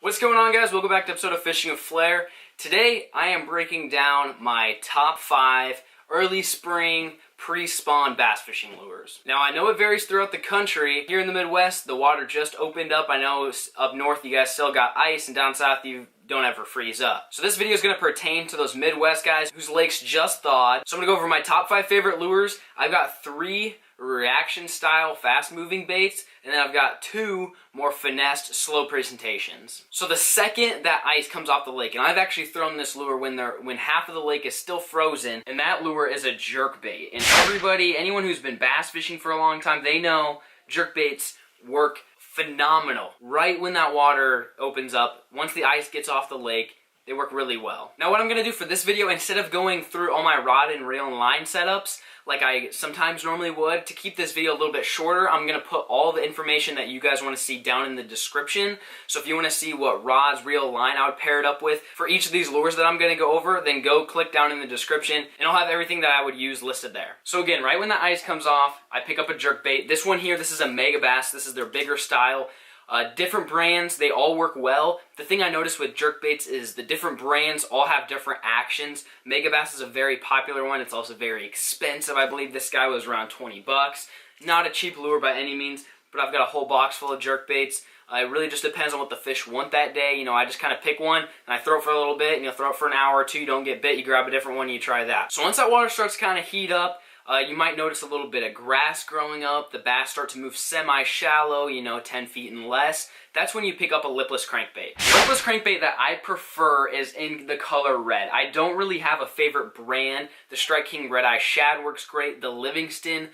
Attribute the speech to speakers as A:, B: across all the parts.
A: What's going on, guys? Welcome back to episode of Fishing with Flair. Today I am breaking down my top 5 early spring pre-spawn bass fishing lures. Now I know it varies throughout the country. Here in the Midwest the water just opened up. I know up north you guys still got ice, and down south you don't ever freeze up. So this video is going to pertain to those Midwest guys whose lakes just thawed. So I'm going to go over my top 5 favorite lures. I've got 3 reaction style fast moving baits, and then I've got 2 more finessed slow presentations. So the second that ice comes off the lake, and I've actually thrown this lure when half of the lake is still frozen, and that lure is a jerk bait. And anyone who's been bass fishing for a long time, they know jerk baits work phenomenal. Right when that water opens up, once the ice gets off the lake, they work really well. Now what I'm going to do for this video, instead of going through all my rod and reel and line setups like I sometimes normally would, to keep this video a little bit shorter, I'm going to put all the information that you guys want to see down in the description. So if you want to see what rods, reel, line I would pair it up with for each of these lures that I'm going to go over, then go click down in the description and I'll have everything that I would use listed there. So again, right when the ice comes off, I pick up a jerk bait. This one here, this is a Mega Bass. This is their bigger style. Different brands, they all work well. The thing I noticed with jerk baits is the different brands all have different actions. Mega Bass is a very popular one. It's also very expensive. I believe this guy was around 20 bucks. Not a cheap lure by any means, but I've got a whole box full of jerk baits. It really just depends on what the fish want that day. You know, I just kind of pick one and I throw it for a little bit, and you'll throw it for an hour or two. You don't get bit, you grab a different one and you try that. So once that water starts to kind of heat up, you might notice a little bit of grass growing up. The bass start to move semi-shallow, you know, 10 feet and less. That's when you pick up a lipless crankbait. The lipless crankbait that I prefer is in the color red. I don't really have a favorite brand. The Strike King Red Eye Shad works great. The Livingston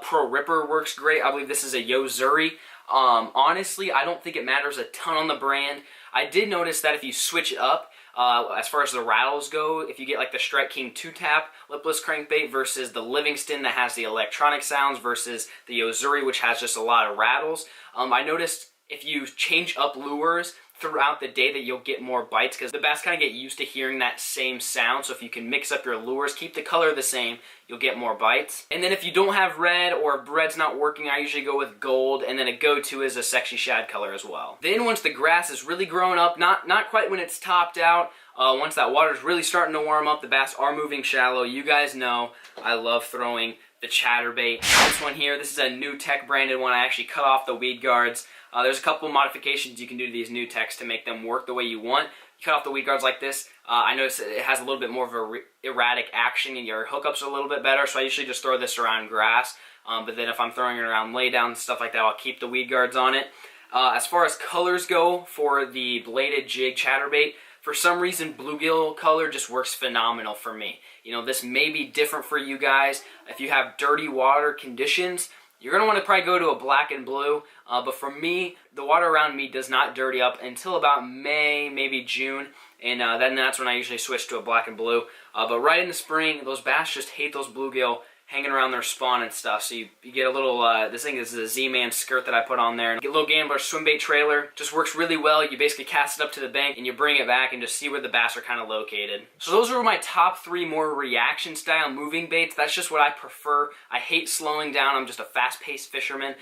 A: Pro Ripper works great. I believe this is a Yo-Zuri. Honestly, I don't think it matters a ton on the brand. I did notice that if you switch it up, as far as the rattles go, if you get like the Strike King 2-tap lipless crankbait versus the Livingston that has the electronic sounds versus the Yo-Zuri, which has just a lot of rattles, I noticed if you change up lures throughout the day that you'll get more bites, because the bass kind of get used to hearing that same sound. So if you can mix up your lures, keep the color the same, you'll get more bites. And then if you don't have red, or if red's not working, I usually go with gold, and then a go-to is a sexy shad color as well. Then once the grass is really growing up, not quite when it's topped out, once that water's really starting to warm up, the bass are moving shallow. You guys know I love throwing the chatterbait. This one here, this is a New Tech branded one. I actually cut off the weed guards. There's a couple modifications you can do to these New Techs to make them work the way you want. You cut off the weed guards like this. I notice it has a little bit more of a erratic action, and your hookups are a little bit better, so I usually just throw this around grass. But then if I'm throwing it around laydown and stuff like that, I'll keep the weed guards on it. As far as colors go for the bladed jig chatterbait, for some reason bluegill color just works phenomenal for me. You know, this may be different for you guys. If you have dirty water conditions, you're going to want to probably go to a black and blue, but for me, the water around me does not dirty up until about May, maybe June, and then that's when I usually switch to a black and blue. But right in the spring, those bass just hate those bluegill hanging around their spawn and stuff, so you get a little, this is a Z-Man skirt that I put on there, and get a little Gambler swim bait trailer. Just works really well. You basically cast it up to the bank and you bring it back and just see where the bass are kind of located. So those are my top 3 more reaction style moving baits. That's just what I prefer. I hate slowing down. I'm just a fast-paced fisherman.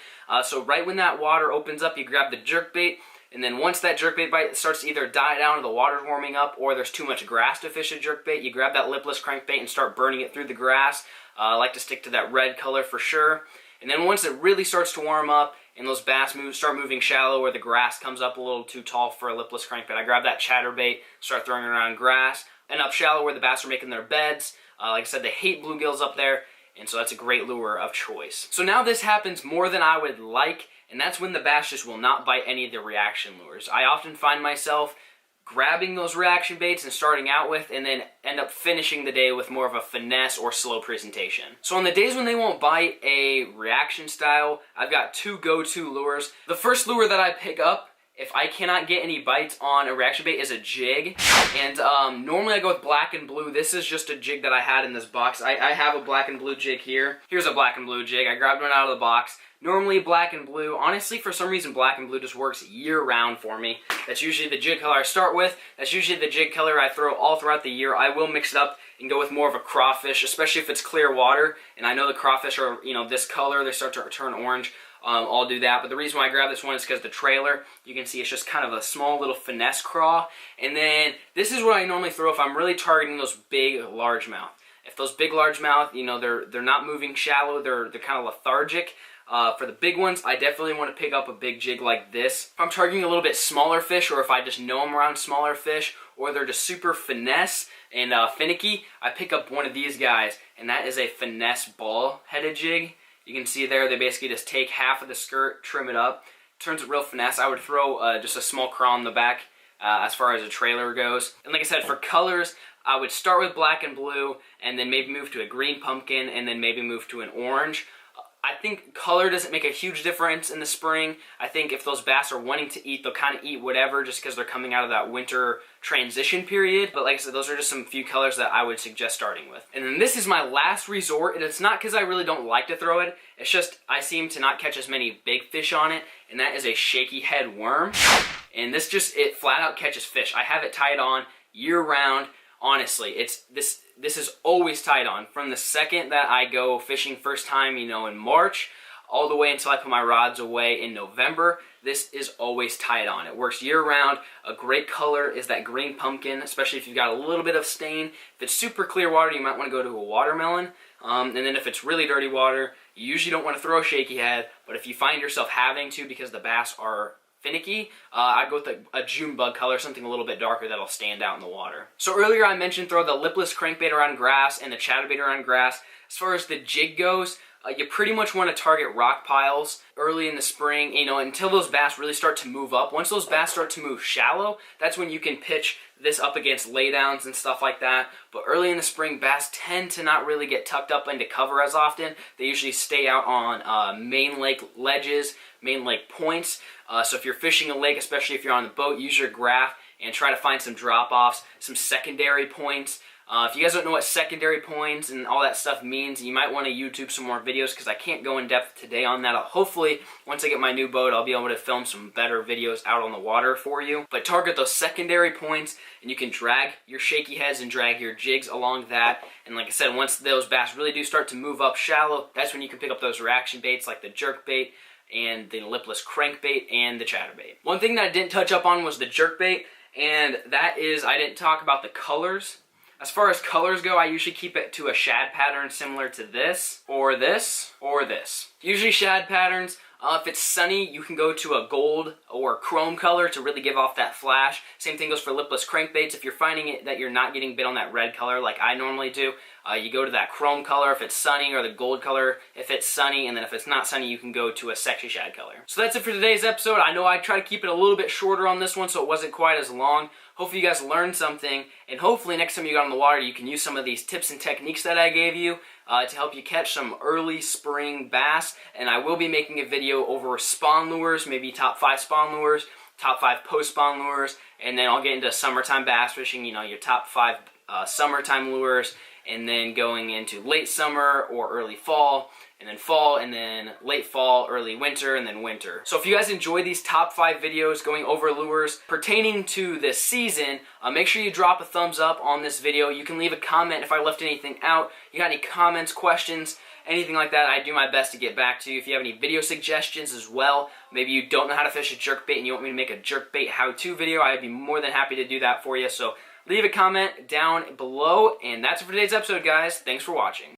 A: So right when that water opens up, you grab the jerk bait, and then once that jerkbait bite starts to either die down or the water's warming up, or there's too much grass to fish a jerkbait, you grab that lipless crankbait and start burning it through the grass. I like to stick to that red color for sure. And then once it really starts to warm up and those bass start moving shallow, where the grass comes up a little too tall for a lipless crankbait, I grab that chatterbait, start throwing it around grass, and up shallow where the bass are making their beds. Like I said, they hate bluegills up there, and so that's a great lure of choice. So now this happens more than I would like, and that's when the bass just will not bite any of the reaction lures. I often find myself grabbing those reaction baits and starting out with, and then end up finishing the day with more of a finesse or slow presentation. So on the days when they won't bite a reaction style, I've got 2 go-to lures. The first lure that I pick up, if I cannot get any bites on a reaction bait, is a jig. And normally I go with black and blue. This is just a jig that I had in this box. I have a black and blue jig here. Here's a black and blue jig. I grabbed one out of the box. Normally black and blue. Honestly, for some reason, black and blue just works year-round for me. That's usually the jig color I start with. That's usually the jig color I throw all throughout the year. I will mix it up and go with more of a crawfish, especially if it's clear water. And I know the crawfish are, you know, this color. They start to turn orange. I'll do that. But the reason why I grabbed this one is because the trailer, you can see it's just kind of a small little finesse craw. And then this is what I normally throw if I'm really targeting those big largemouth. If those big largemouth, you know, they're not moving shallow, they're kind of lethargic. For the big ones, I definitely want to pick up a big jig like this. If I'm targeting a little bit smaller fish, or if I just know I'm around smaller fish, or they're just super finesse and finicky, I pick up one of these guys, and that is a finesse ball-headed jig. You can see there, they basically just take half of the skirt, trim it up, turns it real finesse. I would throw just a small craw on the back as far as a trailer goes. And like I said, for colors, I would start with black and blue, and then maybe move to a green pumpkin, and then maybe move to an orange. I think color doesn't make a huge difference in the spring. I think if those bass are wanting to eat, they'll kind of eat whatever just because they're coming out of that winter transition period. But like I said, those are just some few colors that I would suggest starting with. And then this is my last resort, and it's not because I really don't like to throw it. It's just I seem to not catch as many big fish on it, and that is a shaky head worm. And this just, it flat out catches fish. I have it tied on year round. Honestly, this is always tied on from the second that I go fishing first time, you know, in March, all the way until I put my rods away in November. This is always tied on. It works year round. A great color is that green pumpkin, especially if you've got a little bit of stain. If it's super clear water, you might want to go to a watermelon. And then if it's really dirty water, you usually don't want to throw a shaky head, but if you find yourself having to because the bass are finicky, I'd go with a June bug color, something a little bit darker that'll stand out in the water. So earlier I mentioned throw the lipless crankbait around grass and the chatterbait around grass. As far as the jig goes, you pretty much want to target rock piles early in the spring, you know, until those bass really start to move up. Once those bass start to move shallow, that's when you can pitch this up against laydowns and stuff like that. But early in the spring, bass tend to not really get tucked up into cover as often. They usually stay out on main lake ledges, main lake points. So if you're fishing a lake, especially if you're on the boat, use your graph and try to find some drop-offs, some secondary points. If you guys don't know what secondary points and all that stuff means, you might want to YouTube some more videos because I can't go in depth today on that. Hopefully, once I get my new boat, I'll be able to film some better videos out on the water for you. But target those secondary points, and you can drag your shaky heads and drag your jigs along that. And like I said, once those bass really do start to move up shallow, that's when you can pick up those reaction baits like the jerk bait and the lipless crankbait and the chatterbait. One thing that I didn't touch up on was the jerkbait, and that is I didn't talk about the colors. As far as colors go, I usually keep it to a shad pattern similar to this, or this, or this. Usually shad patterns. If it's sunny, you can go to a gold or chrome color to really give off that flash. Same thing goes for lipless crankbaits. If you're finding it that you're not getting bit on that red color like I normally do, you go to that chrome color if it's sunny, or the gold color if it's sunny, and then if it's not sunny, you can go to a sexy shad color. So that's it for today's episode. I know I tried to keep it a little bit shorter on this one so it wasn't quite as long. Hopefully you guys learned something, and hopefully next time you go on the water you can use some of these tips and techniques that I gave you to help you catch some early spring bass. And I will be making a video over spawn lures, maybe top 5 spawn lures, top 5 post-spawn lures, and then I'll get into summertime bass fishing, you know, your top 5 summertime lures, and then going into late summer or early fall, and then late fall, early winter, and then winter. So if you guys enjoy these top 5 videos going over lures pertaining to this season, make sure you drop a thumbs up on this video. You can leave a comment if I left anything out. You got any comments, questions, anything like that, I do my best to get back to you. If you have any video suggestions as well, maybe you don't know how to fish a jerkbait and you want me to make a jerkbait how-to video, I'd be more than happy to do that for you. So leave a comment down below, and that's it for today's episode, guys. Thanks for watching.